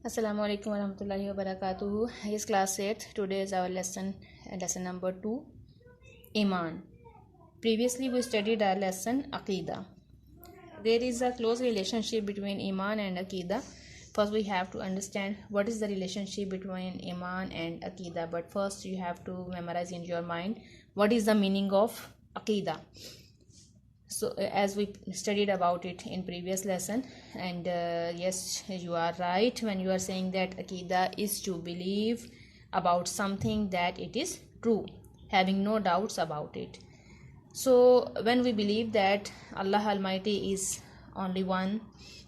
Assalamu alaikum warahmatullahi wabarakatuh. Yes, class 8. Today is our lesson number 2, Iman. Previously we studied our lesson Aqidah. There is a close relationship between Iman and Aqidah. First we have to understand what is the relationship between Iman and Aqidah. But first you have to memorize in your mind what is the meaning of Aqidah. So as we studied about it in previous lesson, and yes, you are right when you are saying that Aqidah is to believe about something that it is true, having no doubts about it. So when we believe that Allah Almighty is only one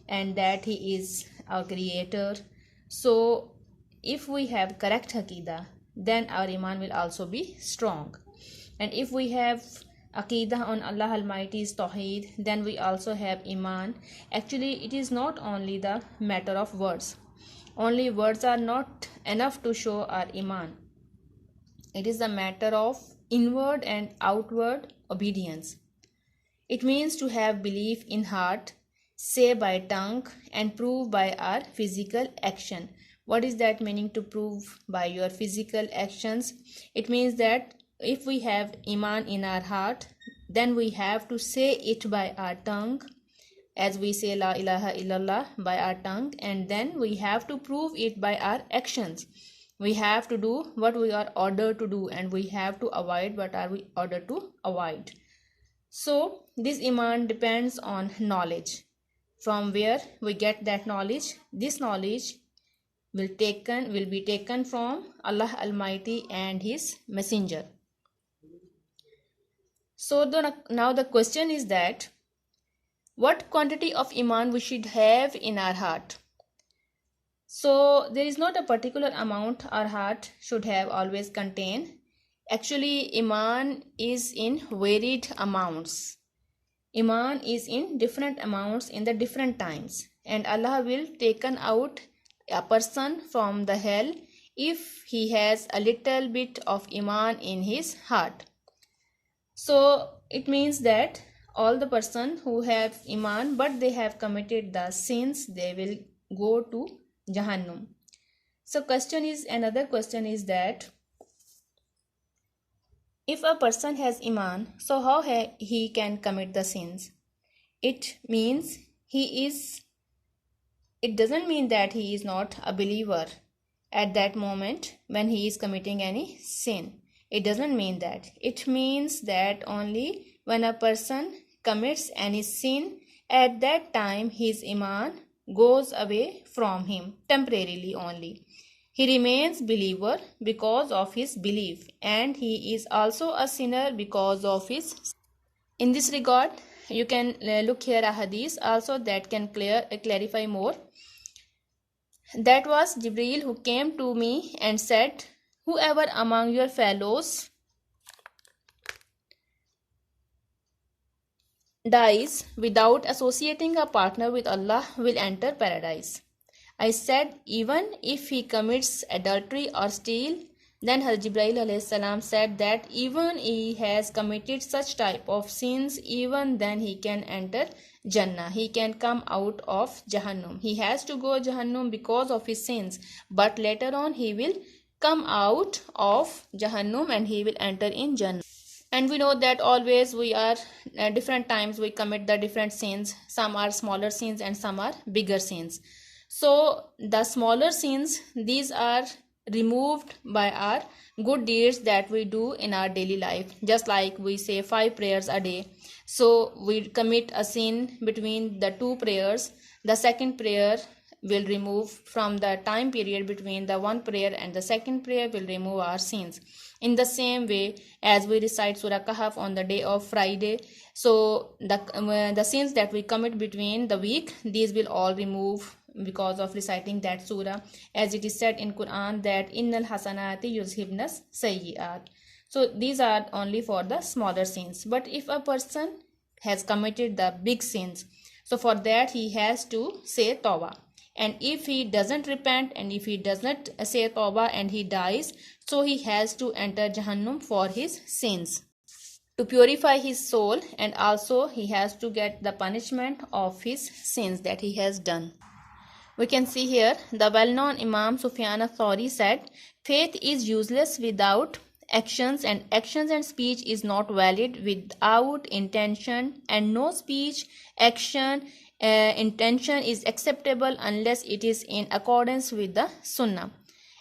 and that He is our creator, so if we have correct Aqidah, then our Iman will also be strong. And if we have Aqidah on Allah Almighty's Tawheed, then we also have Iman. Actually, it is not only the matter of words. Only words are not enough to show our Iman. It is a matter of inward and outward obedience. It means to have belief in heart, say by tongue, and prove by our physical action. What is that meaning, to prove by your physical actions? It means that if we have Iman in our heart, then we have to say it by our tongue, as we say La ilaha illallah by our tongue, and then we have to prove it by our actions. We have to do what we are ordered to do, and we have to avoid what are we ordered to avoid. So this Iman depends on knowledge. From where we get that knowledge? This knowledge will be taken from Allah Almighty and His Messenger. So now the question is that what quantity of Iman we should have in our heart. So there is not a particular amount our heart should have always contain. Actually, Iman is in varied amounts. Iman is in different amounts in the different times, and Allah will taken out a person from the hell if he has a little bit of Iman in his heart. So it means that all the person who have Iman but they have committed the sins, they will go to Jahannam. So another question is that if a person has Iman, so how he can commit the sins? It doesn't mean that he is not a believer at that moment when he is committing any sin. It doesn't mean that. It means that only when a person commits any sin, at that time his Iman goes away from him temporarily only. He remains believer because of his belief, and he is also a sinner because of his. In this regard, you can look here a hadith also that can clarify more. That was Jibreel who came to me and said, whoever among your fellows dies without associating a partner with Allah will enter paradise. I said, even if he commits adultery or steal? Then Hazrat Jibreel said that even he has committed such type of sins, even then he can enter Jannah. He can come out of Jahannam. He has to go Jahannam because of his sins, but later on he will come out of Jahannam and he will enter in Jannah. And we know that always we are different times we commit the different sins. Some are smaller sins and some are bigger sins. So the smaller sins, these are removed by our good deeds that we do in our daily life. Just like we say 5 prayers a day, so we commit a sin between the 2 prayers, the second prayer will remove from the time period between the one prayer and the second prayer will remove our sins. In the same way, as we recite Surah Kahf on the day of Friday, so the sins that we commit between the week, these will all remove because of reciting that surah, as it is said in Quran that innal hasanati yuzhibnas sayyi'at. So these are only for the smaller sins. But if a person has committed the big sins, so for that he has to say tawbah. And if he doesn't repent and if he does not say tawbah and he dies, so he has to enter Jahannam for his sins to purify his soul, and also he has to get the punishment of his sins that he has done. We can see here the well-known Imam Sufyan al-Thawri said, faith is useless without actions, and actions and speech is not valid without intention, and no speech, action, intention is acceptable unless it is in accordance with the Sunnah.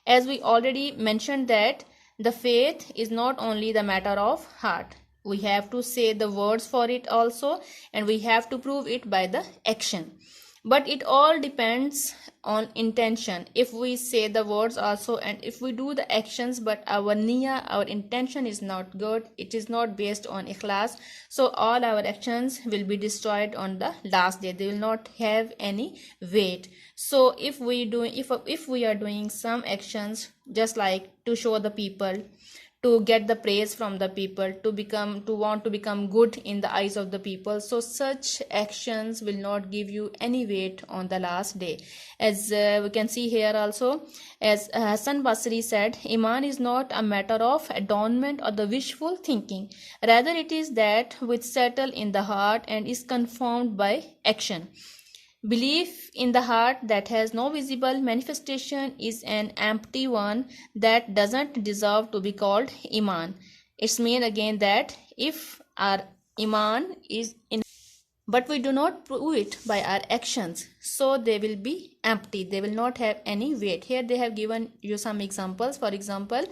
As we already mentioned that the faith is not only the matter of heart. We have to say the words for it also, and we have to prove it by the action. But it all depends on intention. If we say the words also and if we do the actions but our niyyah, our intention is not good, it is not based on ikhlas, so all our actions will be destroyed on the last day. They will not have any weight. So if we are doing some actions just like to show the people, to get the praise from the people, to want to become good in the eyes of the people, so such actions will not give you any weight on the last day. As we can see here also, as Hassan Basri said, Iman is not a matter of adornment or the wishful thinking, rather it is that which settle in the heart and is confirmed by action. Belief in the heart that has no visible manifestation is an empty one that doesn't deserve to be called Iman. It's mean again that if our Iman is in but we do not prove it by our actions, so they will be empty, they will not have any weight. Here they have given you some examples. For example,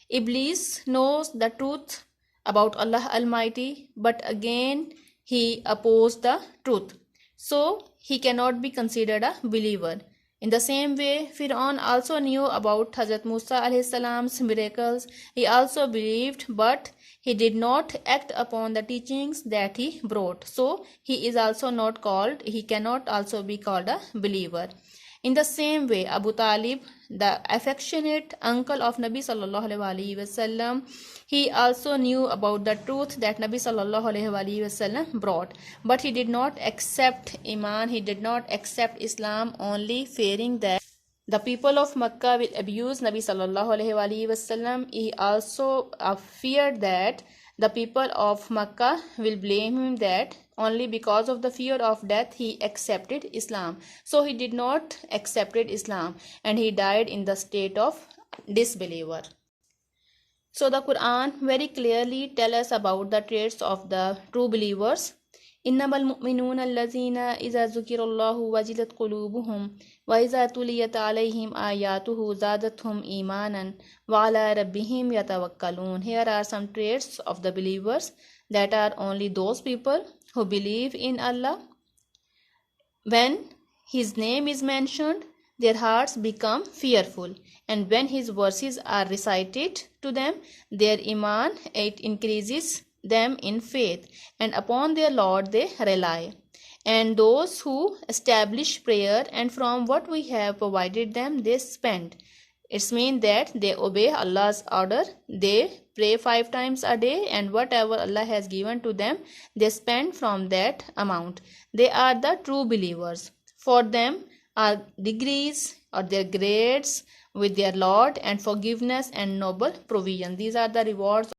Iblis knows the truth about Allah Almighty, but again he opposed the truth, so he cannot be considered a believer. In the same way, Fir'aun also knew about Hazrat Musa alayhi salam's miracles. He also believed, but he did not act upon the teachings that he brought. So he cannot also be called a believer. In the same way, Abu Talib, the affectionate uncle of Nabi sallallahu alaihi wasallam, he also knew about the truth that Nabi sallallahu alaihi wasallam brought, but he did not accept Iman, he did not accept Islam, only fearing that the people of Makkah will abuse Nabi sallallahu alaihi wasallam. He also feared that the people of Makkah will blame him, that only because of the fear of death he accepted Islam. So he did not accepted Islam and he died in the state of disbeliever. So the Quran very clearly tells us about the traits of the true believers. إنما المؤمنون الذين إذا ذكر الله وجلت قلوبهم وإذا تليت عليهم آياته زادتهم إيمانا وعلى ربهم يتوكلون. Here are some traits of the believers, that are only those people who believe in Allah. When His name is mentioned, their hearts become fearful, and when His verses are recited to them, their Iman, it increases them in faith, and upon their Lord they rely. And those who establish prayer, and from what we have provided them they spend. It means that they obey Allah's order, they pray 5 times a day, and whatever Allah has given to them, they spend from that amount. They are the true believers. For them are degrees or their grades with their Lord, and forgiveness and noble provision. These are the rewards